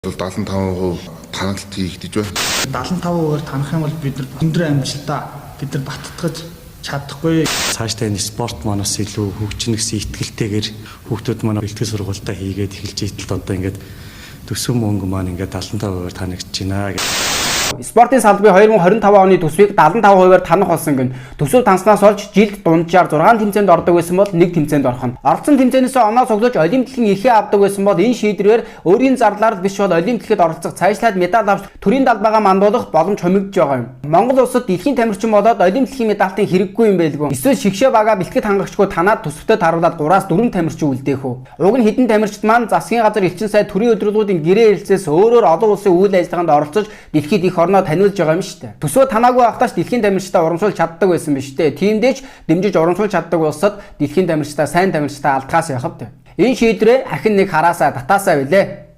75% таналт хийгдэж байна. 75%-аар танах юм бол бид нар өндөр амжилтаа бид нар баттгаж чадахгүй. Цаашдаа энэ спорт манаас илүү хөгжинэ гэсэн итгэлтэйгээр хүүхдүүд манай бэлтгэл сургуультаа хийгээд эхэлж итэл одоо ингээд төсөв мөнгө маань ингээд 75%-аар танигдж байна. Спортын салбарын 2025 оны төсвийг 75%-аар танах болсон гэн. Төсөв танснаас олж жилд дунджаар 6 тэмцээнд ордог байсан бол 1 тэмцээнд орох нь. Оролцсон тэмцээнээсээ оноо цуглаж олимпиадын эрхээ авдаг байсан бол энэ шийдвэрээр өөрийн зарлаар биш бол олимпиадад оролцох цаашлаад медаль авч төрийн далбаагаа мандуулах боломж хомигдож байгаа юм. Монгол улсад дэлхийн тамирчин болоод олимпиадын медальтын хэрэггүй юм байлгүй. Эсвэл шигшээ бага бэлтгэд хангагчгүй танаад төсөвтөд харуулад 3-4 тамирчин үлдээх үү. Уг нь хэдэн тамирчид маань засгийн газар элчин сайд төрийн өдрөлгүүдийн гэрээ хэлцээс өөрөөр олон улсын үйл ажиллагаанд оролцож дэлхийд их орноо таниулж байгаа юм шүү дээ. Төсөө танаагүй байхдаа дэлхийн тамирчдаа урамшуул чаддаг байсан биз дээ. Тиймдээч дэмжиж урамшуул чаддаг улсад дэлхийн тамирчдаа сайн тамирчдаа алдгаас яхав дээ. Энэ шийдвэрээ ахин нэг хараасаа татаасаа билээ.